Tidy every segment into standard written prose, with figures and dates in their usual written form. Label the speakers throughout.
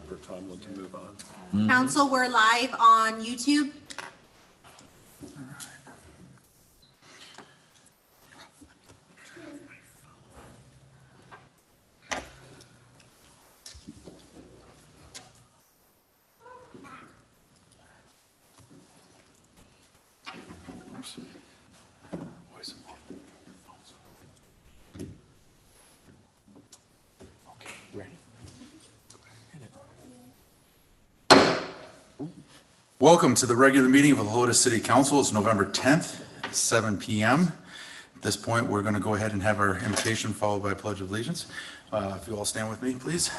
Speaker 1: For Tomlin to move on.
Speaker 2: Council, we're live on YouTube.
Speaker 3: Welcome to the regular meeting of the Helotes City Council. It's November 10th, 7 p.m. At this point, we're going to go ahead and have our invitation followed by a pledge of allegiance. If you all stand with me, please.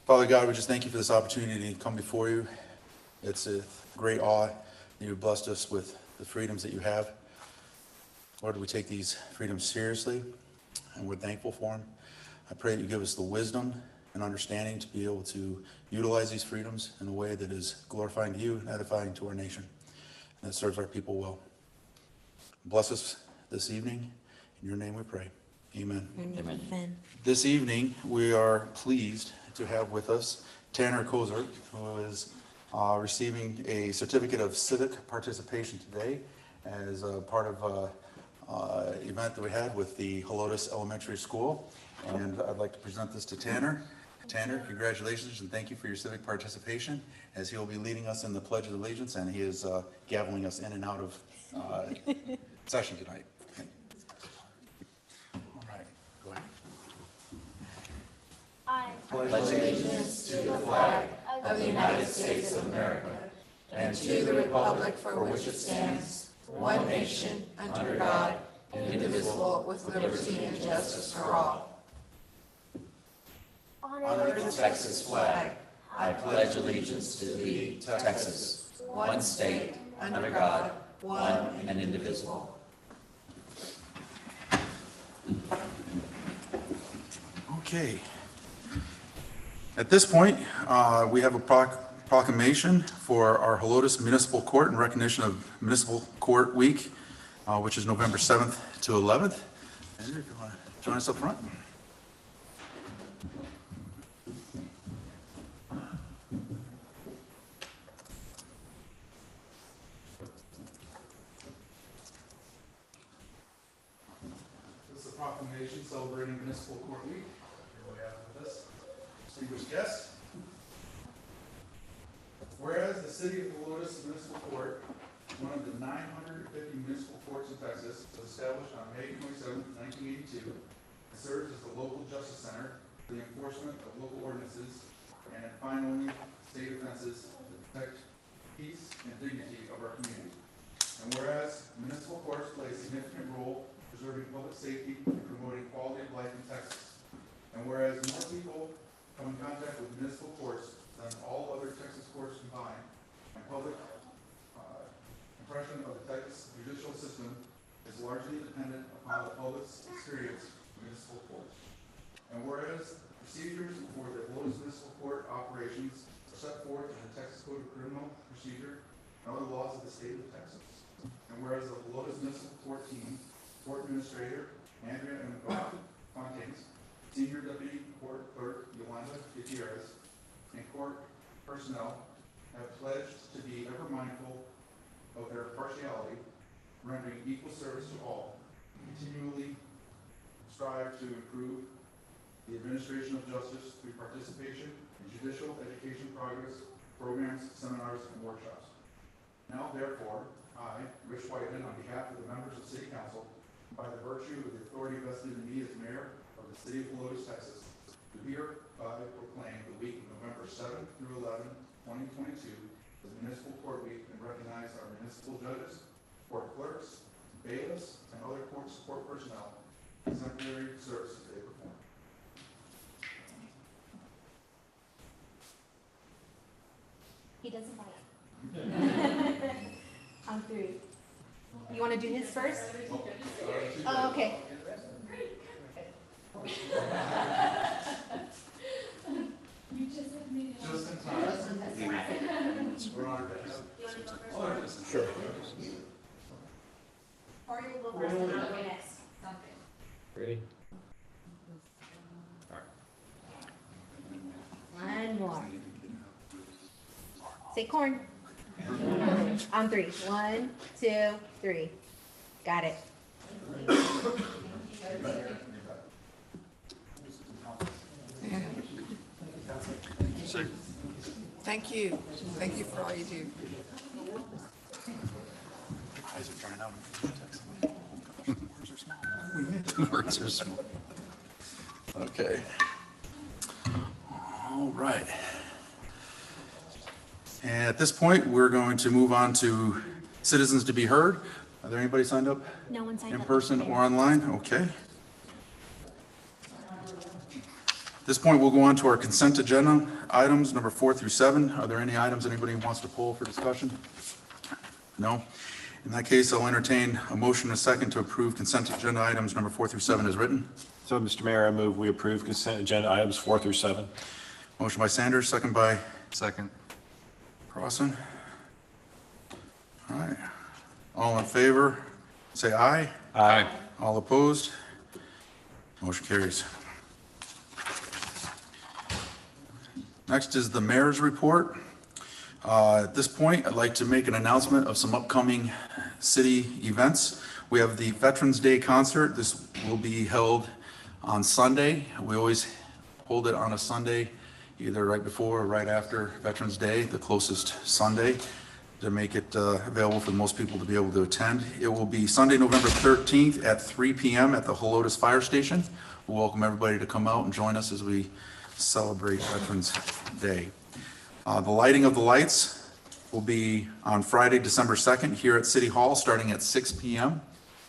Speaker 3: Father God, we just thank you for this opportunity to come before you. It's a great awe that you blessed us with the freedoms that you have. Lord, we take these freedoms seriously, and we're thankful for them. I pray that you give us the wisdom and understanding to be able to utilize these freedoms in a way that is glorifying to you and edifying to our nation, and that serves our people well. Bless us this evening. In your name we pray. Amen.
Speaker 2: Amen.
Speaker 3: This evening, we are pleased to have with us Tanner Kozer, who is receiving a certificate of civic participation today as a part of an event that we had with the Helotes Elementary School. And I'd like to present this to Tanner. Tanner, congratulations and thank you for your civic participation, as he will be leading us in the Pledge of Allegiance, and he is gaveling us in and out of session tonight. All right, go ahead.
Speaker 4: I
Speaker 5: pledge allegiance to the flag of the United States of America and to the republic for which it stands, one nation, under God, indivisible, with liberty and justice for all. Under the Texas flag, I pledge allegiance to thee, Texas, one state, under God, one and indivisible.
Speaker 3: Okay. At this point, we have a proclamation for our Helotes Municipal Court in recognition of Municipal Court Week, which is November 7th to 11th. Andrew, if you want to join us up front. This is a proclamation celebrating Municipal Court Week. Here we have with us distinguished guests. Whereas the City of Helotes Municipal Court, one of the 950 municipal courts in Texas, was established on May 27, 1982, and serves as the local justice center for the enforcement of local ordinances and finally state offenses to protect peace and dignity of our community. And whereas municipal courts play a significant role preserving public safety and promoting quality of life in Texas. And whereas more people come in contact with municipal courts than all other Texas courts combined, and public impression of the Texas judicial system is largely dependent upon the public's experience with municipal courts. And whereas procedures for the Helotes Municipal Court operations are set forth in the Texas Code of Criminal Procedure and other laws of the state of Texas. And whereas the Helotes Municipal Court team, Court Administrator Andrea M. Fontaines, Senior Deputy Court Clerk Yolanda Gutierrez, and court personnel have pledged to be ever mindful of their partiality, rendering equal service to all, and continually strive to improve the administration of justice through participation in judicial education programs, seminars, and workshops. Now, therefore, I, Rich Whiteman, on behalf of the members of City Council, by the virtue of the authority vested in me as mayor of the City of Helotes, Texas, do hereby proclaim the week of November 7th through 11th, 2022 as Municipal Court Week and recognize our municipal judges, court clerks, bailiffs, and other court support personnel for exemplary services they perform.
Speaker 2: He doesn't bite. On three. You want to do his first? Oh, okay.
Speaker 4: You just have made it.
Speaker 3: Just in time. We're on our best. Sure.
Speaker 2: Or you'll go first and I'll go next. So say corn. On three. 1, 2, 3. Got it.
Speaker 5: Thank you. Thank you for all you do.
Speaker 3: Eyes are trying out. Words are small. Okay. All right. And at this point, we're going to move on to citizens to be heard. Are there anybody signed up
Speaker 2: No one signed
Speaker 3: in
Speaker 2: up.
Speaker 3: person or online? Okay. At this point, we'll go on to our consent agenda items, number 4 through 7. Are there any items anybody wants to pull for discussion? No? In that case, I'll entertain a motion and a second to approve consent agenda items number 4 through 7 as written.
Speaker 1: So, Mr. Mayor, I move we approve consent agenda items 4 through 7.
Speaker 3: Motion by Sanders, second by
Speaker 1: Second.
Speaker 3: Crossan. All right. All in favor, say aye.
Speaker 1: Aye.
Speaker 3: All opposed? Motion carries. Next is the mayor's report. At this point, I'd like to make an announcement of some upcoming city events. We have the Veterans Day concert. This will be held on Sunday. We always hold it on a Sunday, either right before or right after Veterans Day, the closest Sunday, to make it available for most people to be able to attend. It will be Sunday, November 13th at 3 p.m. at the Helotes Fire Station. We'll welcome everybody to come out and join us as we celebrate Veterans Day. The lighting of the lights will be on Friday, December 2nd here at City Hall, starting at 6 p.m.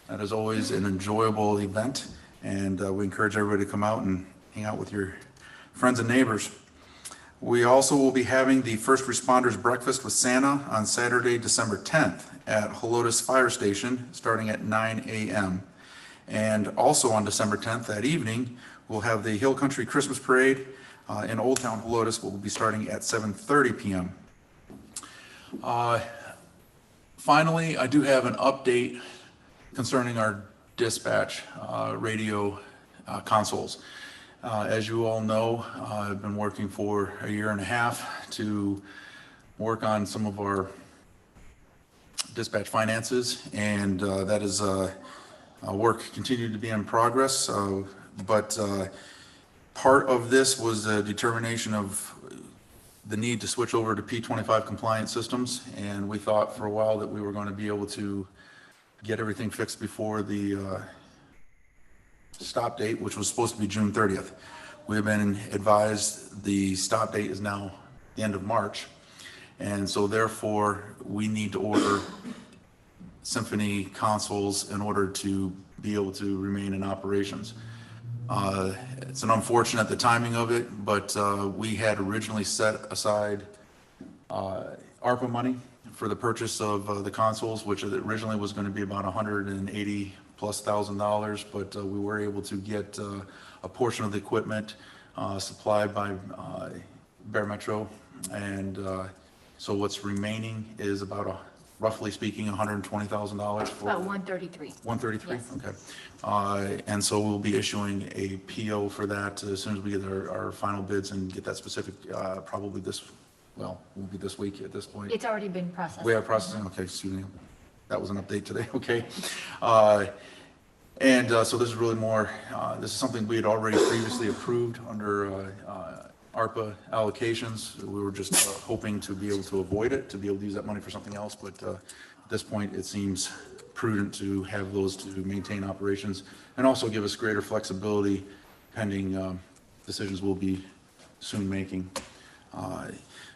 Speaker 3: That is always an enjoyable event, and we encourage everybody to come out and hang out with your friends and neighbors. We also will be having the First Responders Breakfast with Santa on Saturday, December 10th at Helotes Fire Station, starting at 9 a.m. And also on December 10th, that evening, we'll have the Hill Country Christmas Parade in Old Town Helotes, will be starting at 7:30 p.m. Finally, I do have an update concerning our dispatch radio consoles. As you all know, I've been working for a year and a half to work on some of our dispatch finances, and that is work continued to be in progress, but part of this was a determination of the need to switch over to P25 compliant systems, and we thought for a while that we were going to be able to get everything fixed before the stop date, which was supposed to be June 30th. We have been advised the stop date is now the end of March, and so therefore we need to order Symphony consoles in order to be able to remain in operations. It's an unfortunate the timing of it, but we had originally set aside ARPA money for the purchase of the consoles, which originally was going to be about $180,000+, but we were able to get a portion of the equipment supplied by Bear Metro, and so what's remaining is about roughly speaking, $120,000 for.
Speaker 6: About 133.
Speaker 3: 133,
Speaker 6: Yes.
Speaker 3: okay. And so we'll be issuing a PO for that as soon as we get our final bids and get that specific, probably will be this week at this point.
Speaker 6: It's already been processed.
Speaker 3: We have processing, okay, excuse me. That was an update today, okay. So this is really more, this is something we had already previously approved under ARPA allocations. We were just hoping to be able to avoid it, to be able to use that money for something else, but at this point, it seems prudent to have those to maintain operations and also give us greater flexibility pending decisions we'll be soon making.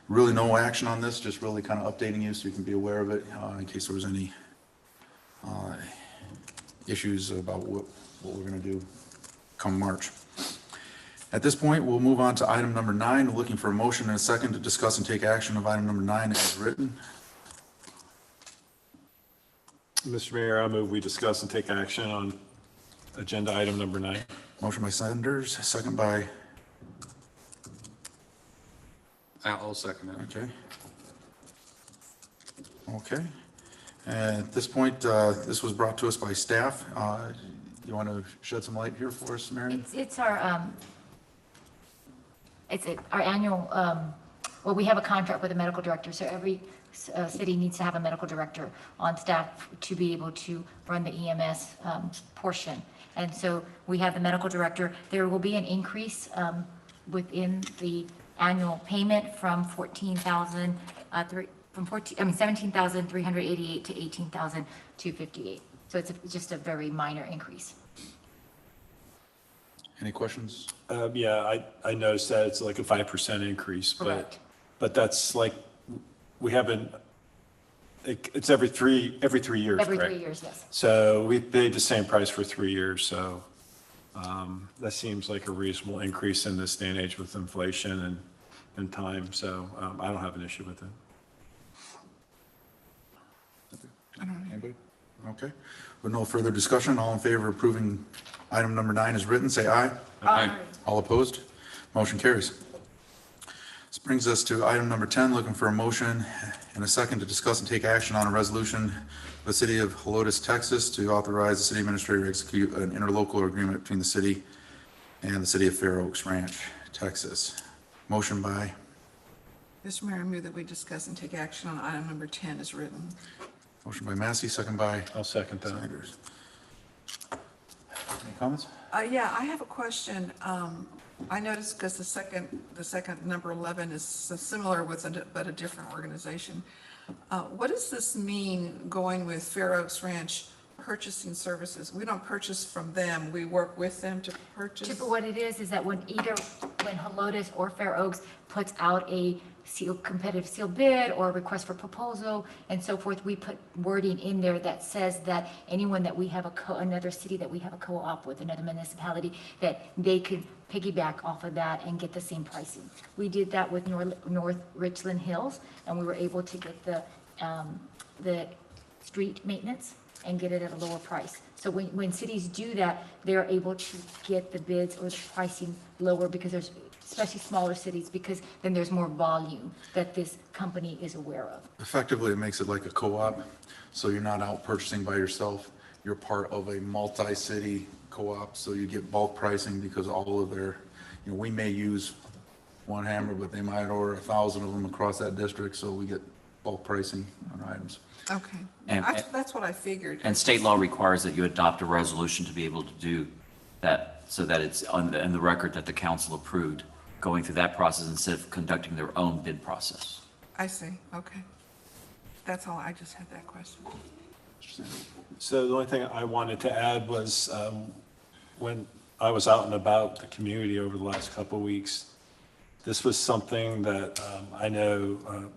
Speaker 3: Really no action on this, just really kind of updating you so you can be aware of it in case there was any issues about what we're going to do come March. At this point, we'll move on to item number 9, looking for a motion and a second to discuss and take action of item number 9 as written.
Speaker 1: Mr. Mayor, I move we discuss and take action on agenda item number 9.
Speaker 3: Motion by Sanders, second by,
Speaker 7: I'll second it.
Speaker 3: okay. Okay. And at this point, this was brought to us by staff. You want to shed some light here for us, Marion?
Speaker 6: It's our annual well, we have a contract with a medical director, so every city needs to have a medical director on staff to be able to run the EMS portion. And so we have the medical director. There will be an increase within the annual payment from 17,388 to 18,258. So it's just a very minor increase.
Speaker 8: Any questions?
Speaker 1: Yeah, I noticed that it's like a 5% increase,
Speaker 6: Correct.
Speaker 1: but that's like, we haven't, it's every 3 years,
Speaker 6: Every
Speaker 1: correct?
Speaker 6: 3 years, yes.
Speaker 1: So we paid the same price for 3 years, so that seems like a reasonable increase in this day and age with inflation and time, so I don't have an issue with it.
Speaker 8: Anybody? Okay. With no further discussion, all in favor of approving item number 9 as written, say aye.
Speaker 7: Aye.
Speaker 8: All opposed? Motion carries. This brings us to item number 10, looking for a motion and a second to discuss and take action on a resolution of the city of Helotes, Texas, to authorize the city administrator to execute an interlocal agreement between the city and the city of Fair Oaks Ranch, Texas. Motion by,
Speaker 5: Mr. Mayor, I move that we discuss and take action on item number 10 as written.
Speaker 8: motion by Massey, second by
Speaker 1: I'll second that.
Speaker 8: Sanders. Any comments?
Speaker 5: Yeah, I have a question. I noticed because the second number 11 is similar but a different organization. What does this mean going with Fair Oaks Ranch purchasing services? We don't purchase from them, we work with them to purchase?
Speaker 6: What it is that when Helotes or Fair Oaks puts out a competitive sealed bid or a request for proposal and so forth, we put wording in there that says that anyone that we have another city that we have a co-op with, another municipality, that they could piggyback off of that and get the same pricing. We did that with North Richland Hills, and we were able to get the street maintenance and get it at a lower price. So when cities do that, they're able to get the bids or the pricing lower because there's, especially smaller cities, because then there's more volume that this company is aware of.
Speaker 8: Effectively, it makes it like a co-op, so you're not out purchasing by yourself. You're part of a multi-city co-op, so you get bulk pricing because all of their, we may use one hammer, but they might order 1,000 of them across that district, so we get bulk pricing on items.
Speaker 5: Okay,
Speaker 9: And-
Speaker 5: that's what I figured.
Speaker 9: And state law requires that you adopt a resolution to be able to do that, so that it's on the record that the council approved going through that process instead of conducting their own bid process.
Speaker 5: I see, okay. That's all, I just had that question.
Speaker 1: So the only thing I wanted to add was when I was out and about the community over the last couple of weeks, this was something that I know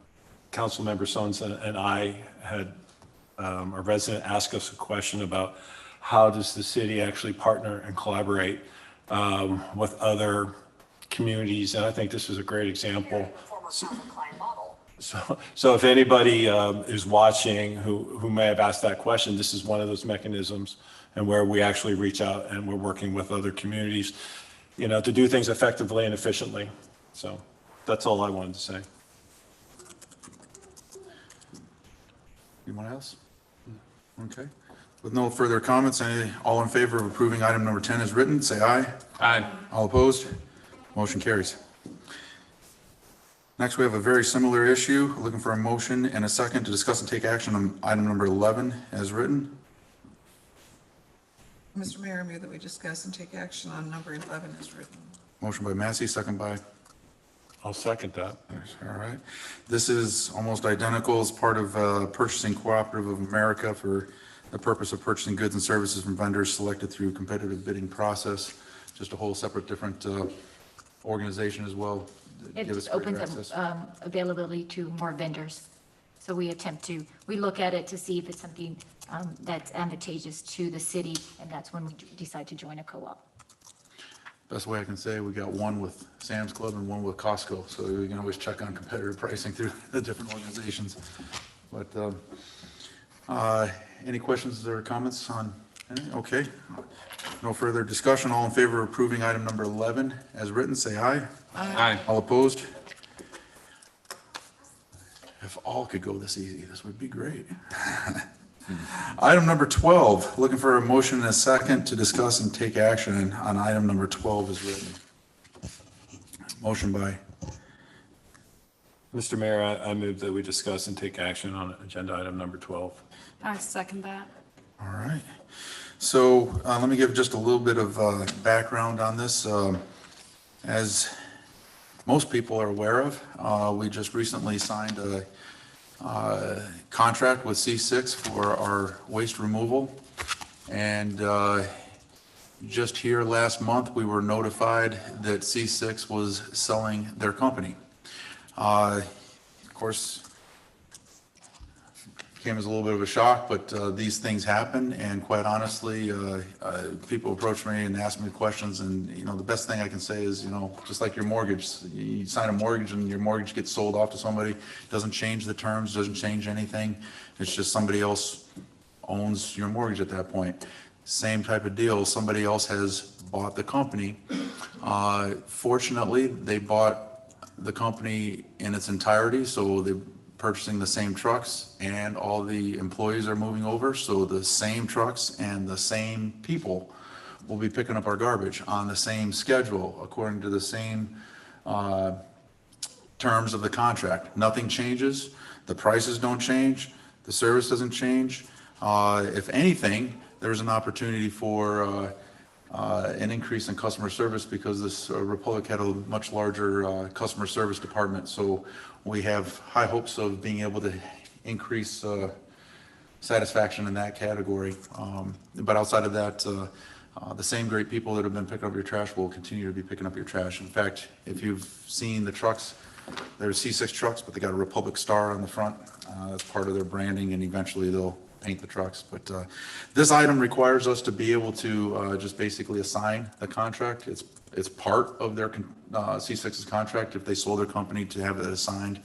Speaker 1: Councilmember Sons and I had a resident ask us a question about how does the city actually partner and collaborate with other communities, and I think this is a great example. So if anybody is watching who may have asked that question, this is one of those mechanisms and where we actually reach out and we're working with other communities, to do things effectively and efficiently. So that's all I wanted to say.
Speaker 8: Anyone else? Okay. With no further comments, all in favor of approving item number 10 as written, say aye.
Speaker 7: Aye.
Speaker 8: All opposed? Motion carries. Next, we have a very similar issue, looking for a motion and a second to discuss and take action on item number 11 as written.
Speaker 5: Mr. Mayor, I move that we discuss and take action on number 11 as written.
Speaker 8: Motion by Massey, second by,
Speaker 1: I'll second that.
Speaker 8: all right. This is almost identical as part of Purchasing Cooperative of America for the purpose of purchasing goods and services from vendors selected through competitive bidding process. Just a whole separate different organization as well.
Speaker 6: It
Speaker 8: Give us
Speaker 6: just opens
Speaker 8: greater access.
Speaker 6: up availability to more vendors. So we look at it to see if it's something that's advantageous to the city, and that's when we decide to join a co-op.
Speaker 8: Best way I can say, we got one with Sam's Club and one with Costco, so we can always check on competitive pricing through the different organizations. But any questions or comments on any? Okay. No further discussion. All in favor of approving item number 11 as written, say aye.
Speaker 7: Aye.
Speaker 8: All opposed? If all could go this easy, this would be great. Item number 12, looking for a motion and a second to discuss and take action on item number 12 as written. Motion by
Speaker 1: Mr. Mayor, I move that we discuss and take action on agenda item number 12.
Speaker 4: I second that.
Speaker 8: All right. So let me give just a little bit of background on this. As most people are aware of, we just recently signed a contract with C6 for our waste removal. And just here last month, we were notified that C6 was selling their company. Of course, came as a little bit of a shock, but these things happen, and quite honestly, people approach me and ask me questions, and the best thing I can say is, just like your mortgage, you sign a mortgage and your mortgage gets sold off to somebody, doesn't change the terms, doesn't change anything, it's just somebody else owns your mortgage at that point. Same type of deal, somebody else has bought the company. Fortunately, they bought the company in its entirety, so they're purchasing the same trucks and all the employees are moving over, so the same trucks and the same people will be picking up our garbage on the same schedule according to the same terms of the contract. Nothing changes, the prices don't change, the service doesn't change. If anything, there's an opportunity for an increase in customer service because this Republic had a much larger customer service department. So we have high hopes of being able to increase satisfaction in that category. But outside of that, the same great people that have been picking up your trash will continue to be picking up your trash. In fact, if you've seen the trucks, they're C6 trucks, but they got a Republic star on the front. That's part of their branding, and eventually they'll paint the trucks. But this item requires us to be able to just basically assign the contract. It's part of their C6's contract if they sold their company to have it assigned.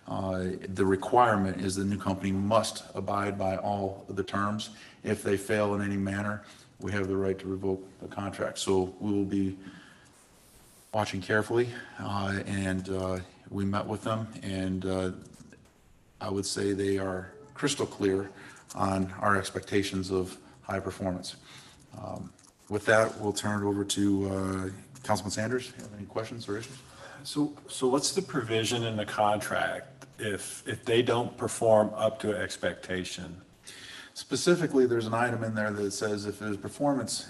Speaker 8: The requirement is the new company must abide by all of the terms. If they fail in any manner, we have the right to revoke the contract. So we will be watching carefully, and we met with them, and I would say they are crystal clear on our expectations of high performance. With that, we'll turn it over to Councilman Sanders. Have any questions or issues?
Speaker 1: So what's the provision in the contract if they don't perform up to expectation?
Speaker 8: Specifically, there's an item in there that says if there's performance,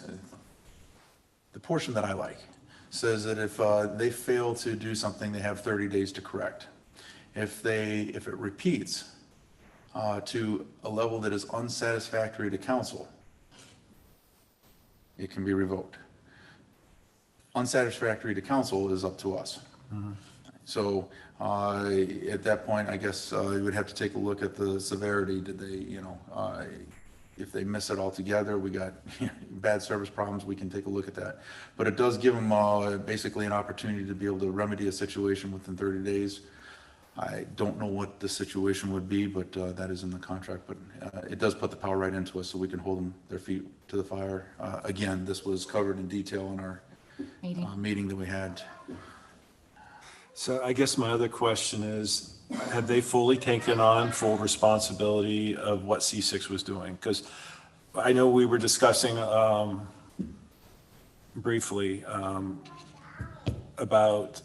Speaker 8: the portion that I like says that if they fail to do something, they have 30 days to correct. If it repeats to a level that is unsatisfactory to council, it can be revoked. Unsatisfactory to council is up to us. So at that point, I guess you would have to take a look at the severity. Did they, if they miss it altogether, we got bad service problems, we can take a look at that. But it does give them basically an opportunity to be able to remedy a situation within 30 days. I don't know what the situation would be, but that is in the contract. But it does put the power right into us so we can hold them, their feet to the fire. Again, this was covered in detail in our meeting that we had.
Speaker 1: So I guess my other question is, have they fully taken on full responsibility of what C6 was doing? Because I know we were discussing briefly about,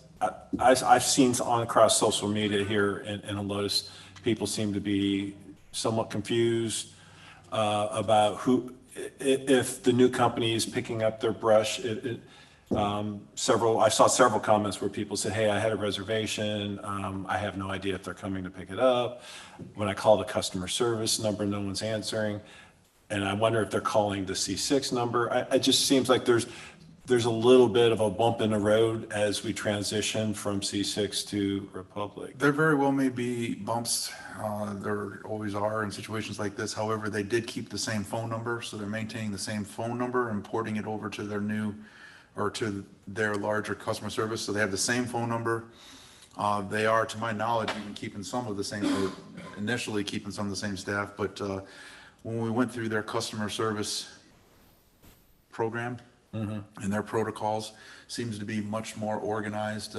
Speaker 1: I've seen on across social media here in Helotes, people seem to be somewhat confused about who, if the new company is picking up their brush. I saw several comments where people said, hey, I had a reservation. I have no idea if they're coming to pick it up. When I call the customer service number, no one's answering. And I wonder if they're calling the C6 number. It just seems like there's a little bit of a bump in the road as we transition from C6 to Republic.
Speaker 8: There very well may be bumps. There always are in situations like this. However, they did keep the same phone number, so they're maintaining the same phone number and porting it over to their new, or to their larger customer service. So they have the same phone number. They are, to my knowledge, even keeping some of the same, or initially keeping some of the same staff. But when we went through their customer service program, and their protocols, seems to be much more organized.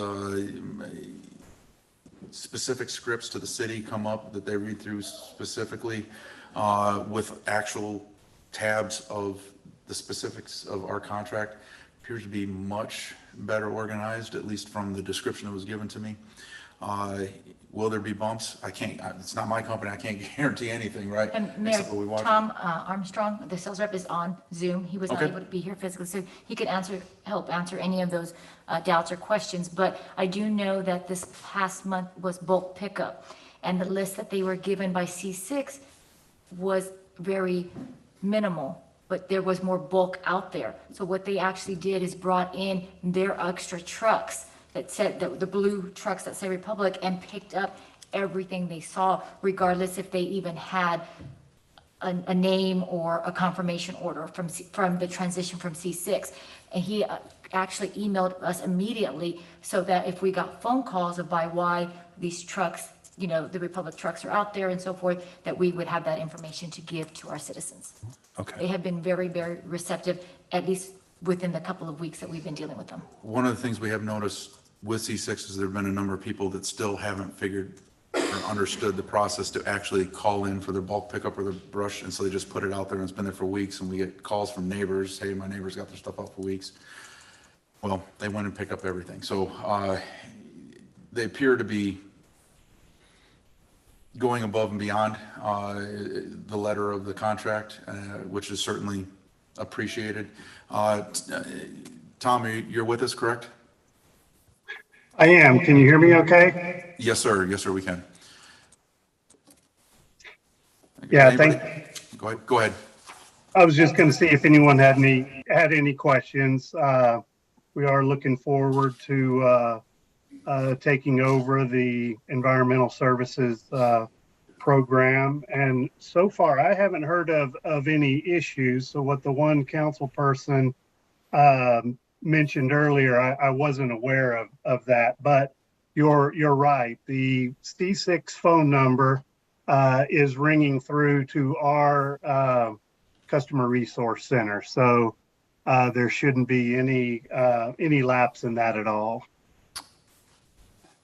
Speaker 8: Specific scripts to the city come up that they read through specifically with actual tabs of the specifics of our contract. Appears to be much better organized, at least from the description that was given to me. Will there be bumps? I can't, it's not my company, I can't guarantee anything, right?
Speaker 6: And Mayor,
Speaker 8: Except what we watch.
Speaker 6: Tom Armstrong, the sales rep, is on Zoom. He was not
Speaker 8: Okay.
Speaker 6: able to be here physically, so he could help answer any of those doubts or questions. But I do know that this past month was bulk pickup, and the list that they were given by C6 was very minimal, but there was more bulk out there. So what they actually did is brought in their extra trucks that said, the blue trucks that say Republic, and picked up everything they saw, regardless if they even had a name or a confirmation order from the transition from C6. And he actually emailed us immediately so that if we got phone calls about why these trucks, the Republic trucks are out there and so forth, that we would have that information to give to our citizens. They
Speaker 1: Okay.
Speaker 6: have been very, very receptive, at least within the couple of weeks that we've been dealing with them.
Speaker 8: One of the things we have noticed with C6 is there have been a number of people that still haven't figured or understood the process to actually call in for their bulk pickup or their brush, and so they just put it out there and it's been there for weeks, and we get calls from neighbors, hey, my neighbor's got their stuff out for weeks. Well, they went and picked up everything. So they appear to be going above and beyond the letter of the contract, which is certainly appreciated. Tom, you're with us, correct?
Speaker 10: I am. Can you hear me okay?
Speaker 8: Yes, sir. Yes, sir, we can.
Speaker 10: Yeah,
Speaker 8: Anybody? Go ahead.
Speaker 10: I was just going to see if anyone had any questions. We are looking forward to taking over the environmental services program. And so far, I haven't heard of any issues. So what the one council person mentioned earlier, I wasn't aware of that, but you're right. The C6 phone number is ringing through to our customer resource center. So there shouldn't be any lapse in that at all.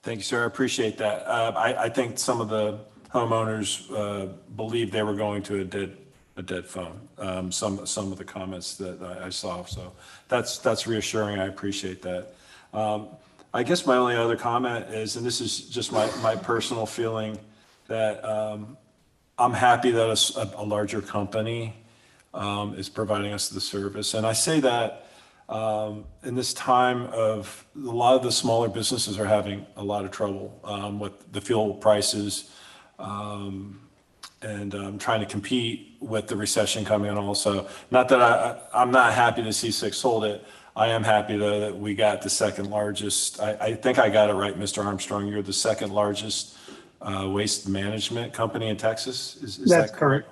Speaker 1: Thank you, sir. I appreciate that. I think some of the homeowners believed they were going to a dead phone. Some of the comments that I saw. So that's reassuring. I appreciate that. I guess my only other comment is, and this is just my personal feeling, that I'm happy that a larger company is providing us the service. And I say that in this time of a lot of the smaller businesses are having a lot of trouble with the fuel prices and trying to compete with the recession coming on also. Not that I'm not happy to C6 sold it. I am happy though that we got the second largest. I think I got it right, Mr. Armstrong. You're the second largest waste management company in Texas. Is
Speaker 10: That's
Speaker 1: that correct?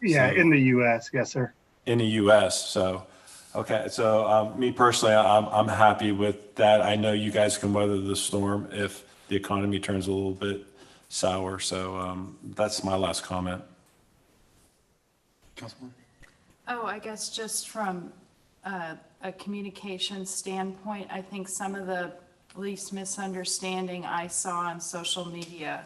Speaker 10: Yeah,
Speaker 1: So-
Speaker 10: in the U.S. Yes, sir.
Speaker 1: In the U.S. So, okay. So me personally, I'm happy with that. I know you guys can weather the storm if the economy turns a little bit sour. So that's my last comment.
Speaker 8: Councilman?
Speaker 4: Oh, I guess just from a communication standpoint, I think some of the least misunderstanding I saw on social media,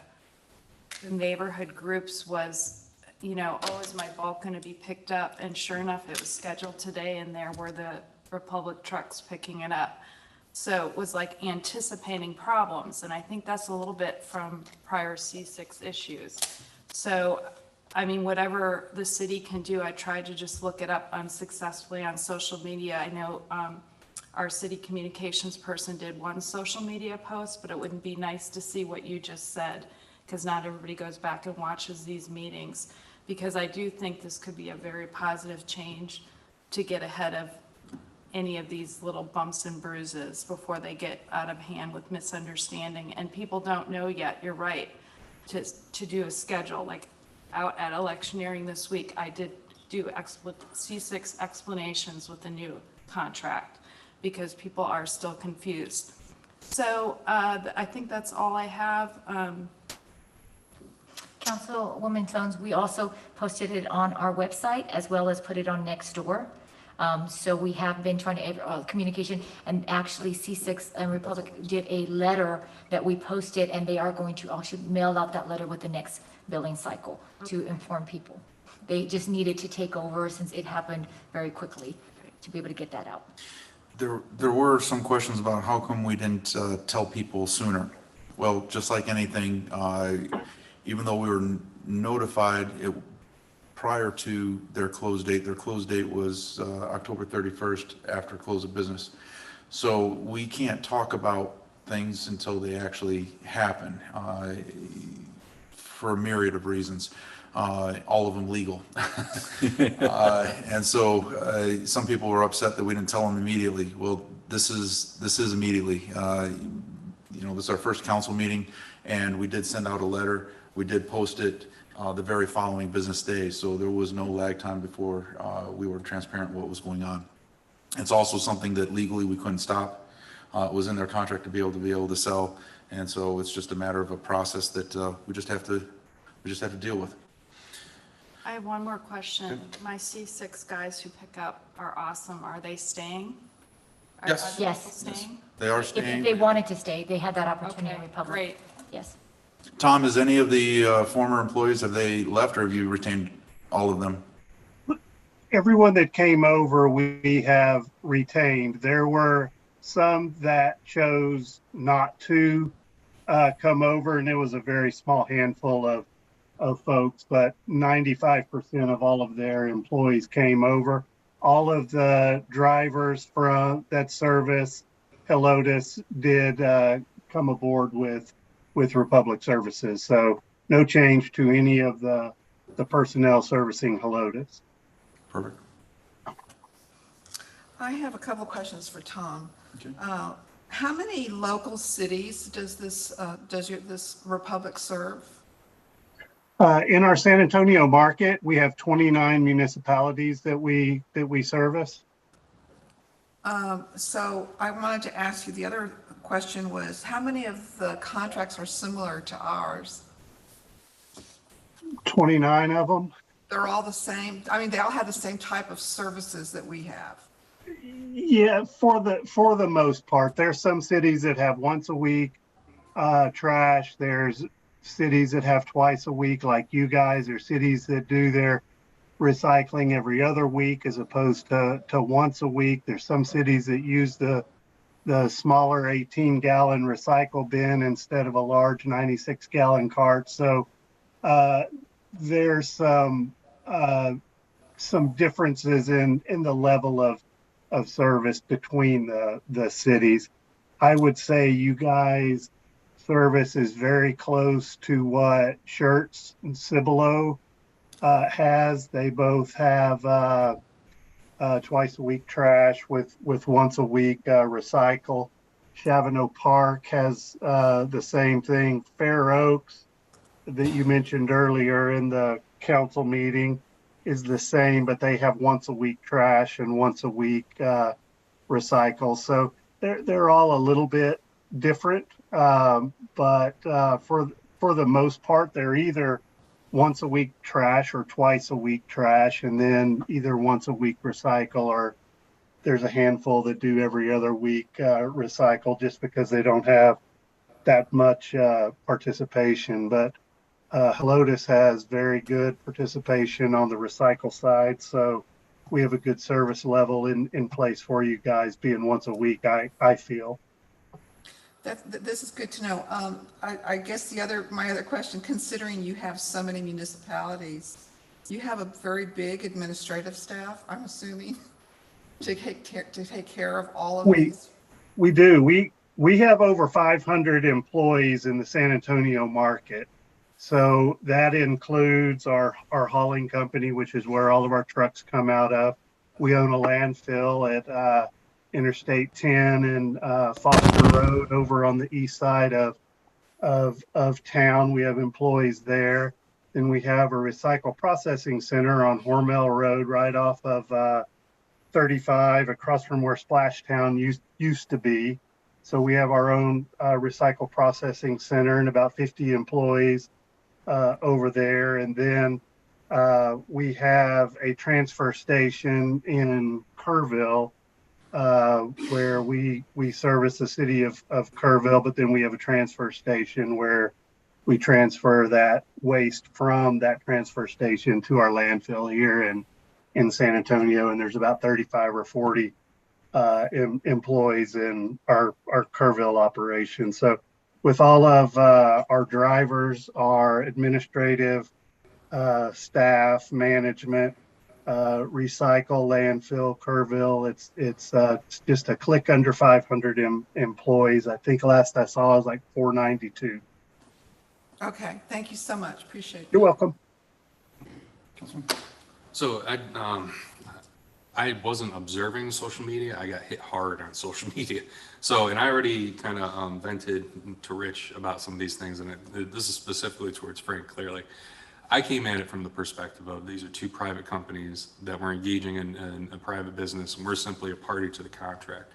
Speaker 4: the neighborhood groups was, oh, is my bulk going to be picked up? And sure enough, it was scheduled today, and there were the Republic trucks picking it up. So it was like anticipating problems, and I think that's a little bit from prior C6 issues. So, I mean, whatever the city can do, I tried to just look it up unsuccessfully on social media. I know our city communications person did one social media post, but it wouldn't be nice to see what you just said, because not everybody goes back and watches these meetings, because I do think this could be a very positive change to get ahead of any of these little bumps and bruises before they get out of hand with misunderstanding. And people don't know yet, you're right, to do a schedule. Like out at electioneering this week, I did do C6 explanations with the new contract because people are still confused. So I think that's all I have.
Speaker 6: Councilwoman Jones, we also posted it on our website as well as put it on Nextdoor. So we have been trying to communication, and actually C6 and Republic did a letter that we posted, and they are going to actually mail out that letter with the next billing cycle to inform people. They just needed to take over since it happened very quickly to be able to get that out.
Speaker 8: There were some questions about how come we didn't tell people sooner. Well, just like anything, even though we were notified prior to their close date was October 31st after close of business. So we can't talk about things until they actually happen, for a myriad of reasons, all of them legal. And so some people were upset that we didn't tell them immediately. Well, this is immediately. This is our first council meeting, and we did send out a letter. We did post it the very following business day, so there was no lag time before we were transparent what was going on. It's also something that legally we couldn't stop. It was in their contract to be able to sell, and so it's just a matter of a process that we just have to deal with.
Speaker 4: I have one more question. My C6 guys who pick up are awesome. Are they staying?
Speaker 8: Yes.
Speaker 4: Are the
Speaker 6: Yes.
Speaker 4: people staying?
Speaker 8: They are
Speaker 6: If
Speaker 8: staying.
Speaker 6: they wanted to stay, they had that opportunity in
Speaker 4: Okay,
Speaker 6: Republic.
Speaker 4: great.
Speaker 6: Yes.
Speaker 8: Tom, is any of the former employees, have they left, or have you retained all of them?
Speaker 10: Everyone that came over, we have retained. There were some that chose not to come over, and it was a very small handful of folks, but 95% of all of their employees came over. All of the drivers from that service Helotes did come aboard with Republic Services. So no change to any of the personnel servicing Helotes.
Speaker 8: Perfect.
Speaker 5: I have a couple questions for Tom.
Speaker 8: Okay.
Speaker 5: How many local cities does this Republic serve?
Speaker 10: In our San Antonio market, we have 29 municipalities that we service.
Speaker 5: So I wanted to ask you, the other question was, how many of the contracts are similar to ours?
Speaker 10: 29 of them.
Speaker 5: They're all the same? I mean, they all have the same type of services that we have.
Speaker 10: Yeah, for the most part. There's some cities that have once a week trash. There's cities that have twice a week, like you guys. There's cities that do their recycling every other week as opposed to once a week. There's some cities that use the smaller 18-gallon recycle bin instead of a large 96-gallon cart. So there's some differences in the level of service between the cities. I would say you guys' service is very close to what Shirts and Cibolo has. They both have twice a week trash with once a week recycle. Chavano Park has the same thing. Fair Oaks that you mentioned earlier in the council meeting is the same, but they have once a week trash and once a week recycle. So they're all a little bit different, but for the most part, they're either once a week trash or twice a week trash, and then either once a week recycle, or there's a handful that do every other week recycle, just because they don't have that much participation. But Helotes has very good participation on the recycle side, so we have a good service level in place for you guys, being once a week, I feel.
Speaker 5: This is good to know. I guess my other question, considering you have so many municipalities, you have a very big administrative staff, I'm assuming, to take care of all of these?
Speaker 10: We do. We have over 500 employees in the San Antonio market. So that includes our hauling company, which is where all of our trucks come out of. We own a landfill at Interstate 10 and Foster Road over on the east side of town. We have employees there. Then we have a recycle processing center on Hormel Road, right off of 35, across from where Splashtown used to be. So we have our own recycle processing center and about 50 employees over there. And then we have a transfer station in Kerrville, where we service the city of Kerrville, but then we have a transfer station where we transfer that waste from that transfer station to our landfill here in San Antonio. And there's about 35 or 40 employees in our Kerrville operation. So with all of our drivers, our administrative staff, management, recycle, landfill, Kerrville. It's just a click under 500 employees. I think last I saw was like 492.
Speaker 5: Okay, thank you so much. Appreciate it.
Speaker 10: You're welcome.
Speaker 7: So I wasn't observing social media. I got hit hard on social media. So, and I already kind of vented to Rich about some of these things, and this is specifically towards Frank, clearly. I came at it from the perspective of these are two private companies that were engaging in a private business, and we're simply a party to the contract.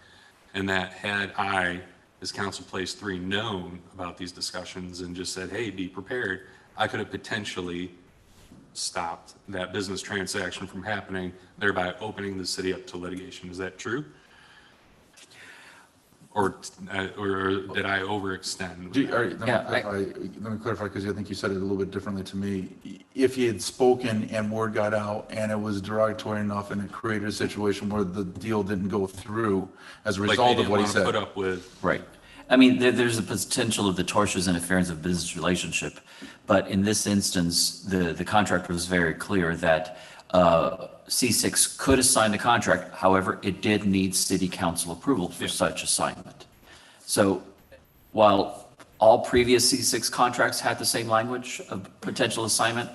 Speaker 7: And that had I, as Council Place 3, known about these discussions and just said, hey, be prepared, I could have potentially stopped that business transaction from happening, thereby opening the city up to litigation. Is that true? Or did I overextend?
Speaker 8: Let me clarify, because I think you said it a little bit differently to me. If he had spoken and word got out and it was derogatory enough and it created a situation where the deal didn't go through as a result of what he said.
Speaker 7: Put up with.
Speaker 9: Right. I mean, there's a potential of the tortious interference of business relationship, but in this instance, the contractor was very clear that C6 could assign the contract. However, it did need city council approval for such assignment. So while all previous C6 contracts had the same language of potential assignment,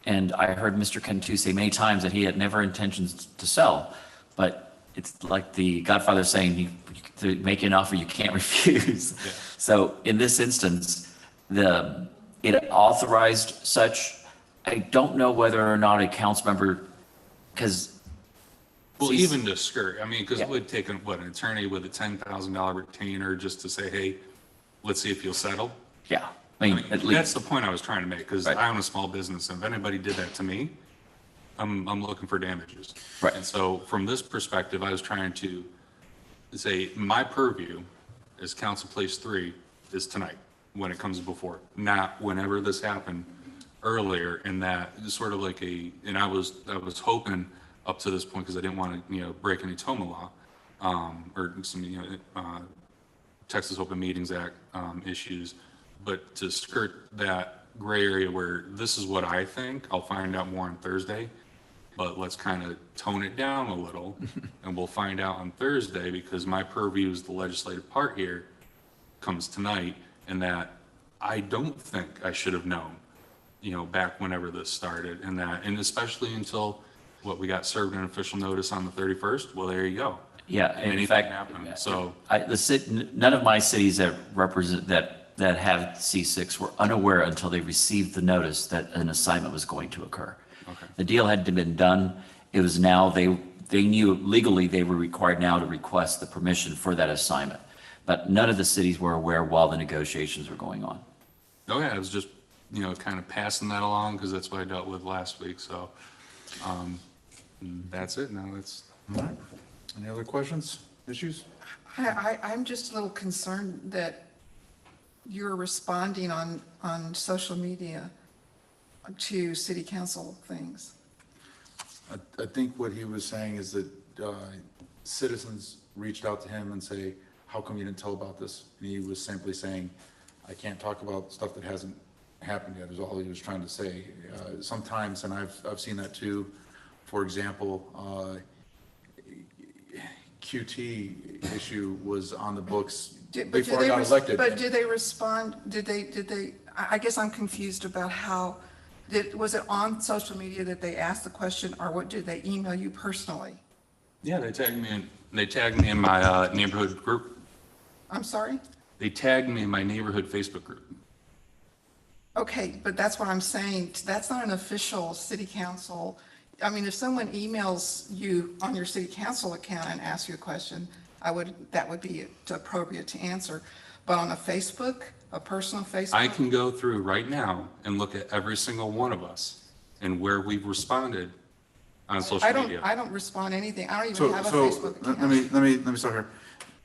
Speaker 9: and I heard Mr. Cantu say many times that he had never intentions to sell, but it's like the Godfather saying, to make an offer you can't refuse. Yeah. So in this instance, it authorized such. I don't know whether or not a council member, because.
Speaker 7: Well, even to skirt, I mean, because it would take an attorney with a $10,000 retainer just to say, hey, let's see if you'll settle.
Speaker 9: Yeah. I mean at least.
Speaker 7: That's the point I was trying to make, because I own a small business, and if anybody did that to me, I'm looking for damages.
Speaker 9: Right.
Speaker 7: And so from this perspective, I was trying to say my purview as Council Place 3 is tonight when it comes before, not whenever this happened earlier, in that sort of like and I was hoping up to this point, because I didn't want to, break any TOMA law, or some, Texas Open Meetings Act issues, but to skirt that gray area where this is what I think, I'll find out more on Thursday, but let's kind of tone it down a little, and we'll find out on Thursday, because my purview is the legislative part here comes tonight, and that I don't think I should have known, back whenever this started, and especially until we got served an official notice on the 31st. Well, there you go.
Speaker 9: Yeah, and in fact,
Speaker 7: happened. So
Speaker 9: none of my cities that represent that have C6 were unaware until they received the notice that an assignment was going to occur.
Speaker 7: Okay.
Speaker 9: The deal had been done. It was now they knew legally they were required now to request the permission for that assignment, but none of the cities were aware while the negotiations were going on.
Speaker 7: Oh yeah, I was just kind of passing that along, because that's what I dealt with last week. So that's it. Now that's.
Speaker 8: All right. Any other questions, issues?
Speaker 5: I'm just a little concerned that you're responding on social media to city council things.
Speaker 8: I think what he was saying is that citizens reached out to him and say, how come you didn't tell about this? And he was simply saying, I can't talk about stuff that hasn't happened yet, is all he was trying to say. Sometimes, and I've seen that too, for example, QT issue was on the books before I got elected.
Speaker 5: But did they respond? Did they, I guess I'm confused about how, was it on social media that they asked the question, or what, did they email you personally?
Speaker 7: Yeah, they tagged me in my neighborhood group.
Speaker 5: I'm sorry?
Speaker 7: They tagged me in my neighborhood Facebook group.
Speaker 5: Okay, but that's what I'm saying. That's not an official city council. I mean, if someone emails you on your city council account and asks you a question, that would be appropriate to answer. But on a Facebook, a personal Facebook?
Speaker 7: I can go through right now and look at every single one of us and where we've responded on social media.
Speaker 5: I don't respond to anything. I don't even have a Facebook account.
Speaker 8: Let me start here.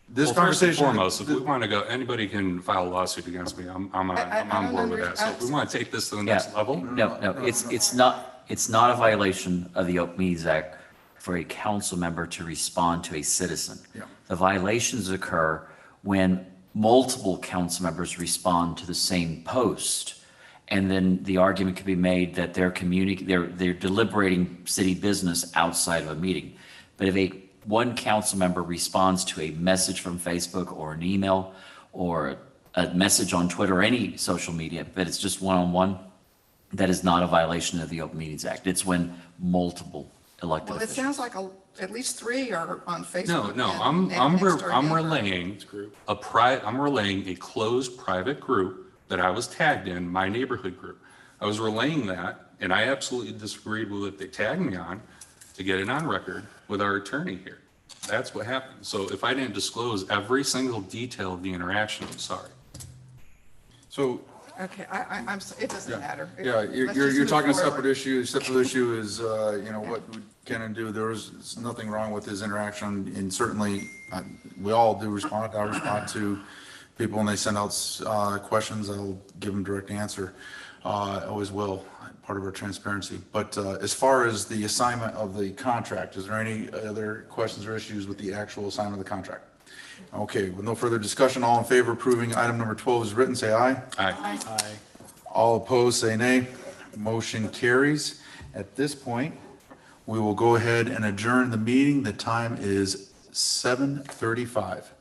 Speaker 8: This
Speaker 7: Well, first and foremost, if we want to go, anybody can file a lawsuit against me. I'm on board with that. So if we want to take this to the next level.
Speaker 9: No, it's not a violation of the Open Meetings Act for a council member to respond to a citizen.
Speaker 8: Yeah.
Speaker 9: The violations occur when multiple council members respond to the same post, and then the argument could be made that they're deliberating city business outside of a meeting. But if one council member responds to a message from Facebook or an email or a message on Twitter or any social media, but it's just one-on-one, that is not a violation of the Open Meetings Act. It's when multiple elected
Speaker 5: Well, it
Speaker 9: officials.
Speaker 5: sounds like at least 3 are on Facebook.
Speaker 7: No,
Speaker 5: and next door
Speaker 7: I'm
Speaker 5: neighbor.
Speaker 7: relaying a closed private group that I was tagged in, my neighborhood group. I was relaying that, and I absolutely disagreed with what they tagged me on to get it on record with our attorney here. That's what happened. So if I didn't disclose every single detail of the interaction, I'm sorry.
Speaker 8: So,
Speaker 5: Okay, it doesn't matter.
Speaker 8: yeah,
Speaker 5: Let's just
Speaker 8: you're
Speaker 5: move
Speaker 8: talking a
Speaker 5: forward.
Speaker 8: separate issue. Separate issue is, what we can do. There was nothing wrong with his interaction, and certainly, we all do respond. I respond to people when they send out questions. I'll give them direct answer. Always will, part of our transparency. But as far as the assignment of the contract, is there any other questions or issues with the actual assignment of the contract? Okay, with no further discussion, all in favor of approving item number 12 is written, say aye.
Speaker 7: Aye.
Speaker 1: Aye.
Speaker 8: All opposed, say nay. Motion carries. At this point, we will go ahead and adjourn the meeting. The time is 7:35.